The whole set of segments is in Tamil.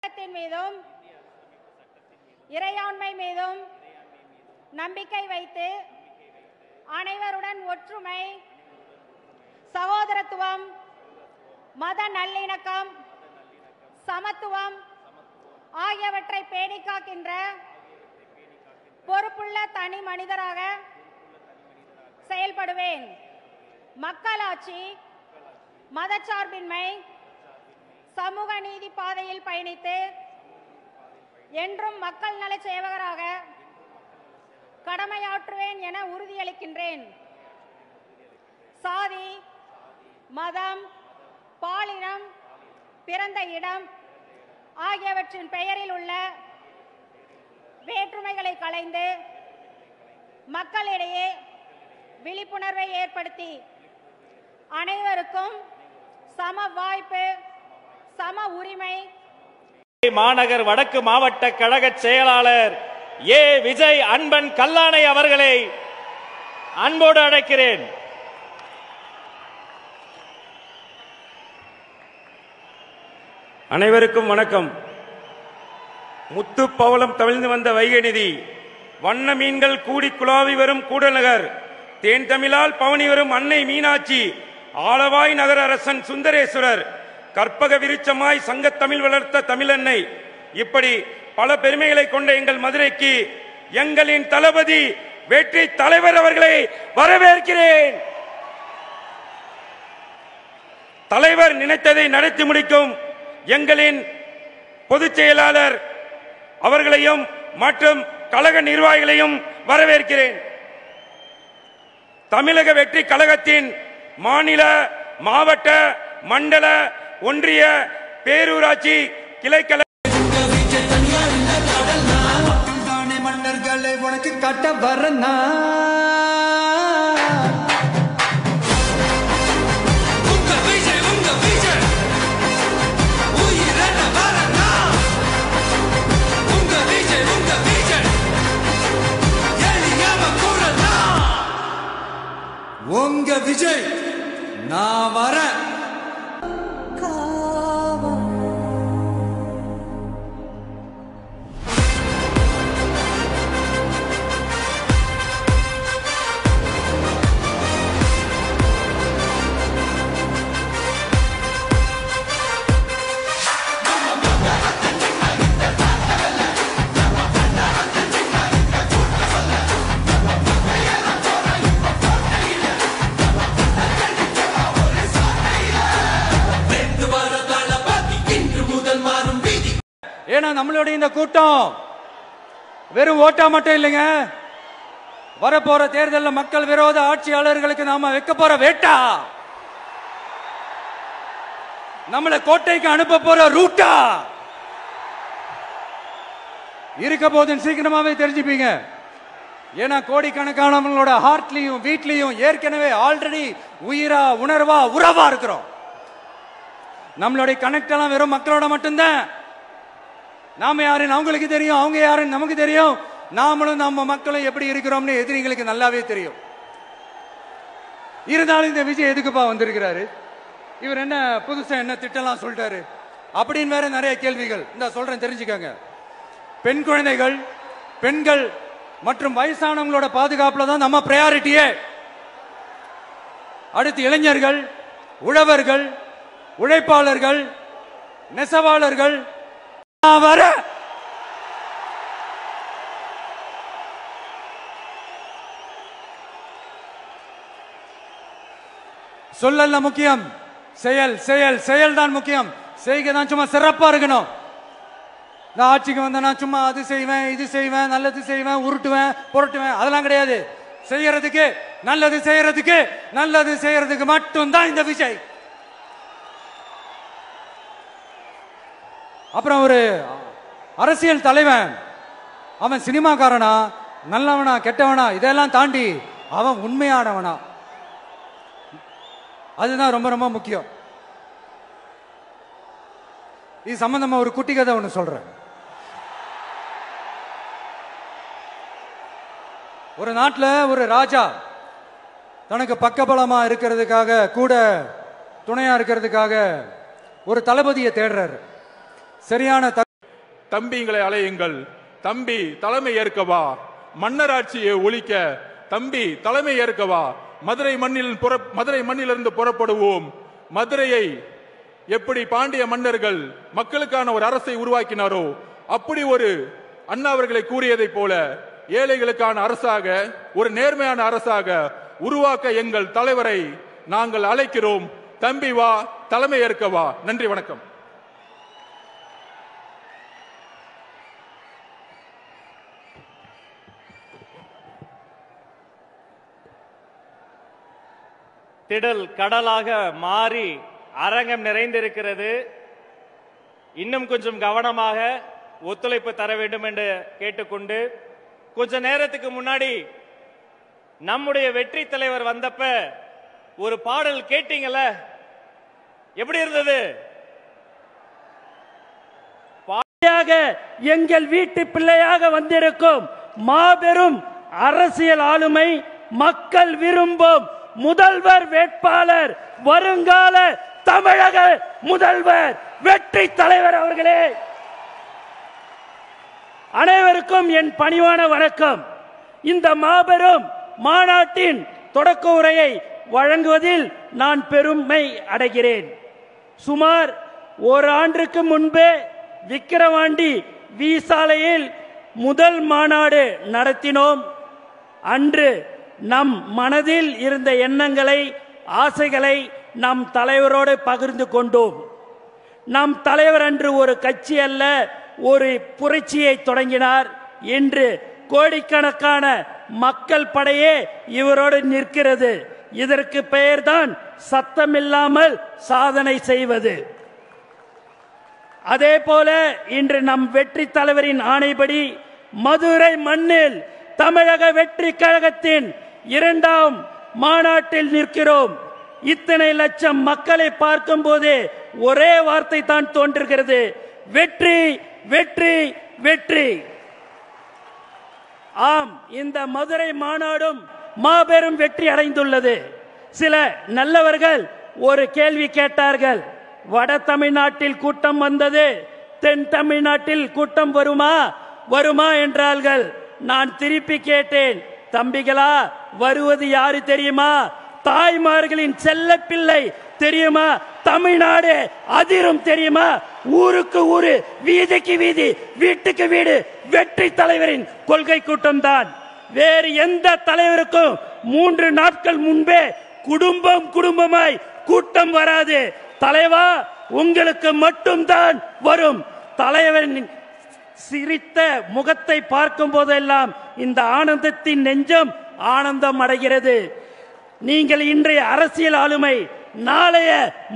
சட்டத்தின் மீதும் இறையாண்மை மீதும் நம்பிக்கை வைத்து அனைவருடன் ஒற்றுமை, சகோதரத்துவம், மத நல்லிணக்கம், சமத்துவம் ஆகியவற்றை பேணி காக்கின்ற பொறுப்புள்ள தனி மனிதராக செயல்படுவேன். மக்களாட்சி, மதச்சார்பின்மை, சமூக நீதி பாதையில் பயணித்து என்றும் மக்கள் நல சேவகராக கடமையாற்றுவேன் என உறுதியளிக்கின்றேன். சாதி, மதம், பாலினம், பிறந்த இடம் ஆகியவற்றின் பெயரில் உள்ள வேற்றுமைகளை களைந்து மக்களிடையே விழிப்புணர்வை ஏற்படுத்தி அனைவருக்கும் சம வாய்ப்பு, சம உரிமை. மாநகர் வடக்கு மாவட்ட கழக செயலாளர் ஏ விஜய் அன்பன் கல்லானை அவர்களை அன்போடு அழைக்கிறேன். அனைவருக்கும் வணக்கம். முத்து பவளம் தவிழ்ந்து வந்த வைகை நிதி, வண்ண மீன்கள் கூடி குழாவி வரும் கூடநகர், தேன் தமிழால் பவனி வரும் அன்னை மீனாட்சி, ஆளவாய் நகர அரசன் சுந்தரேஸ்வரர், கற்பக விருட்சமாய் சங்கத்தமிழ் வளர்த்த தமிழன்னை, இப்படி பல பெருமைகளை கொண்ட எங்கள் மதுரைக்கு எங்களின் தளபதி வெற்றி தலைவர் அவர்களை வரவேற்கிறேன். தலைவர் நினைத்ததை நடத்தி முடிக்கும் எங்களின் பொதுச் செயலாளர் அவர்களையும் மற்றும் கழக நிர்வாகிகளையும் வரவேற்கிறேன். தமிழக வெற்றி கழகத்தின் மாநில, மாவட்ட, மண்டல, ஒன்றிய, பேரூராட்சி கிளைக்கழக மன்னர்களை உனக்கு கட்ட வரனா உங்க விஜய் நான் வரேன். ஏன்னா நம்மளுடைய இந்த கூட்டம் வெறும் ஓட்டா மட்டும் இல்லைங்க, வரப்போற தேர்தலில் மக்கள் விரோத ஆட்சியாளர்களுக்கு நாம வைக்க போற வேட்டா, நம்மளை கோட்டைக்கு அனுப்ப போற ரூட்டா இருக்க போதுன்னு சீக்கிரமாவே தெரிஞ்சுப்பீங்க. ஏன்னா கோடிக்கணக்கானவங்களோட ஹார்ட்லயும் வீட்லயும் ஏற்கனவே ஆல்ரெடி உயிரா, உணர்வா, உறவா இருக்கிறோம். நம்மளுடைய கனெக்ட் எல்லாம் வெறும் மக்களோட மட்டும்தான். நாம யாருன்னு அவங்களுக்கு தெரியும், அவங்க யாருன்னு நமக்கு தெரியும். நாமளும் நம்ம மக்களும் எப்படி இருக்கிறோம்னு எதிரிகளுக்கு நல்லாவே தெரியும். இருந்தாலும் இந்த விஜய் எதுக்குப்பா வந்திருக்கிறாரு, இவர் என்ன புதுசா என்ன திட்டம்லாம் சொல்லிட்டாரு அப்படின்னு வேற நிறைய கேள்விகள். இந்த சொல்றேன் தெரிஞ்சுக்கங்க. பெண் குழந்தைகள், பெண்கள் மற்றும் வயசானவங்களோட பாதுகாப்புல தான் நம்ம பிரையாரிட்டியே. அடுத்து இளைஞர்கள், உழவர்கள், உழைப்பாளர்கள், நெசவாளர்கள் வர சொல்லல முக்கியம், செயல் செயல் செயல் தான் முக்கியம். செய்கை தான் சும்மா சிறப்பா இருக்கணும். நான் ஆட்சிக்கு வந்தேன்னா சும்மா அது செய்வேன், இது செய்வேன், நல்லது செய்வேன், உருட்டுவேன், புரட்டுவேன், அதெல்லாம் கிடையாது. செய்யறதுக்கு, நல்லது செய்யறதுக்கு, நல்லது செய்யறதுக்கு மட்டும்தான் இந்த விஜய். அப்புறம் ஒரு அரசியல் தலைவன், அவன் சினிமாக்காரனா, நல்லவனா, கெட்டவனா, இதெல்லாம் தாண்டி அவன் உண்மையானவனா, அதுதான் ரொம்ப ரொம்ப முக்கியம். இது சம்பந்தமா ஒரு குட்டி கதை ஒண்ணு சொல்றேன். ஒரு நாட்டில் ஒரு ராஜா தனக்கு பக்கபலமா இருக்கிறதுக்காக, கூட துணையா இருக்கிறதுக்காக ஒரு தளபதியை தேடுறாரு. சரியான தம்பிங்களை அலையுங்கள், தம்பி தலைமை ஏற்கவா, மன்னராட்சியை ஒழிக்க தம்பி தலைமை ஏற்கவா, மதுரை மண்ணிலிருந்து புறப்படுவோம். மதுரையை எப்படி பாண்டிய மன்னர்கள் மக்களுக்கான ஒரு அரசை உருவாக்கினாரோ அப்படி ஒரு அண்ணா அவர்களை கூறியதை போல ஏழைகளுக்கான அரசாக, ஒரு நேர்மையான அரசாக உருவாக்க எங்கள் தலைவரை நாங்கள் அழைக்கிறோம். தம்பி வா, தலைமை ஏற்கவா. நன்றி, வணக்கம். திடல் கடலாக மாறி அரங்கம் நிறைந்திருக்கிறது. இன்னும் கொஞ்சம் கவனமாக ஒத்துழைப்பு தர வேண்டும் என்று கேட்டுக்கொண்டு, கொஞ்ச நேரத்துக்கு முன்னாடி நம்முடைய வெற்றி தலைவர் வந்தப்ப ஒரு பாடல் கேட்டீங்கல்ல, எப்படி இருந்தது? எங்கள் வீட்டு பிள்ளையாக வந்திருக்கும் மாபெரும் அரசியல் ஆளுமை, மக்கள் விரும்பும் முதல்வர் வேட்பாளர், வருங்கால தமிழக முதல்வர் வெற்றி தலைவர் அவர்களே, அனைவருக்கும் என் பணிவான வணக்கம். இந்த மாபெரும் மாநாட்டின் தொடக்க உரையை வழங்குவதில் நான் பெருமை அடைகிறேன். சுமார் ஒரு ஆண்டுக்கு முன்பே விக்கிரவாண்டி வி சாலையில் முதல் மாநாடு நடத்தினோம். அன்று நம் மனதில் இருந்த எண்ணங்களை, ஆசைகளை நம் தலைவரோடு பகிர்ந்து கொண்டோம். நம் தலைவர் அன்று ஒரு கட்சி அல்ல, ஒரு புரட்சியை தொடங்கினார். இன்று கோடிக்கணக்கான மக்கள் படையே இவரோடு நிற்கிறது. இதற்கு பெயர்தான் சத்தமில்லாமல் சாதனை செய்வது. அதே போல இன்று நம் வெற்றி தலைவரின் ஆணைப்படி மதுரை மண்ணில் தமிழக வெற்றி கழகத்தின் 2ஆம் மாநாட்டில் நிற்கிறோம். இத்தனை லட்சம் மக்களை பார்க்கும் போது ஒரே வார்த்தை தான் தோன்றுகிறது, வெற்றி வெற்றி வெற்றி. ஆம், இந்த மதுரை மாநாடும் மாபெரும் வெற்றி அடைந்துள்ளது. சில நல்லவர்கள் ஒரு கேள்வி கேட்டார்கள், வட தமிழ்நாட்டில் கூட்டம் வந்தது, தென் தமிழ்நாட்டில் கூட்டம் வருமா என்றார்கள். நான் திருப்பி கேட்டேன், தம்பிகளா, வருவது யாரு தெரியுமா? தாய்மார்களின் செல்ல பிள்ளை தெரியுமா? தமிழ்நாடு அதிரும் தெரியுமா? ஊருக்கு ஊரு, வீதிக்கு வீதி, வீட்டுக்கு வீடு வெற்றி தலைவரின் கொள்கை கூட்டம் தான். வேறு எந்த தலைவருக்கும் 3 நாட்கள் முன்பே குடும்பமாய் கூட்டம் வராது. தலைவா, உங்களுக்கு மட்டும்தான் வரும். தலைவரின் சிரித்த முகத்தை பார்க்கும் போதெல்லாம் இந்த ஆனந்தத்தின் நெஞ்சம் ஆனந்தம் அடைகிறது. நீங்கள் இன்றைய அரசியல் ஆளுமை, நாளைய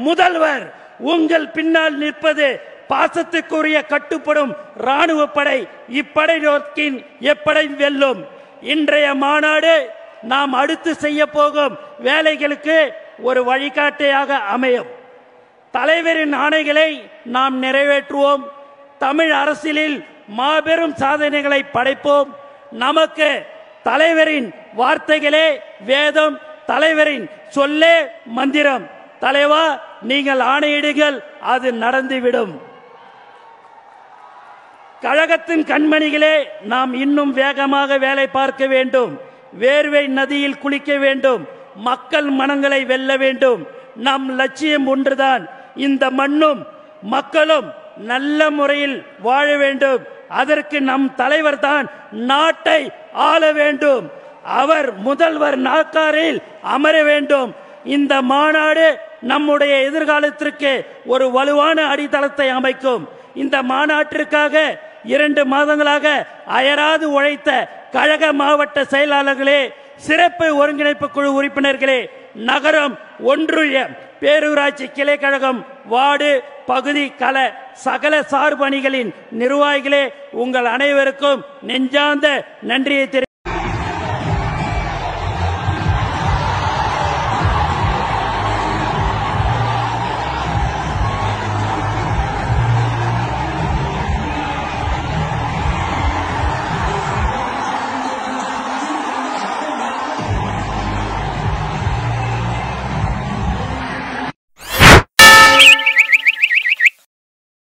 முதல்வர். உங்கள் பின்னால் நிற்பது பாசத்துக்குரிய கட்டுப்படும் ராணுவ படை. இப்படை நோக்கின் எப்படை வெல்லும். இன்றைய மாநாடு நாம் அடுத்து செய்ய போகும் வேலைகளுக்கு ஒரு வழிகாட்டியாக அமையும். தலைவரின் ஆணைகளை நாம் நிறைவேற்றுவோம். தமிழ் அரசியலில் மாபெரும் சாதனைகளை படைப்போம். நமக்கு தலைவரின் வார்த்தைகளே வேதம், தலைவரின் சொல்லே மந்திரம். தலைவா, நீங்கள் ஆணையிடுங்கள், அது நடந்துவிடும். கழகத்தின் கண்மணிகளே, நாம் இன்னும் வேகமாக வேலை பார்க்க வேண்டும். வேர்வை நதியில் குளிக்க வேண்டும். மக்கள் மனங்களை வெல்ல வேண்டும். நம் லட்சியம் ஒன்றுதான், இந்த மண்ணும் மக்களும் நல்ல முறையில் வாழ வேண்டும். அதற்கு நம் தலைவர் தான் நாட்டை ஆள வேண்டும். அவர் முதல்வர் நாற்காலியில் அமர வேண்டும். இந்த மாநாடு நம்முடைய எதிர்காலத்திற்கு ஒரு வலுவான அடித்தளத்தை அமைக்கும். இந்த மாநாட்டிற்காக 2 மாதங்களாக அயராது உழைத்த கழக மாவட்ட செயலாளர்களே, சிறப்பு ஒருங்கிணைப்பு குழு உறுப்பினர்களே, நகரம், ஒன்றிய, பேரூராட்சி கிளை கழகம், வார்டு, பகுதி, கள சகல சார்பணிகளின் நிர்வாகிகளே, உங்கள் அனைவருக்கும் நெஞ்சார்ந்த நன்றியை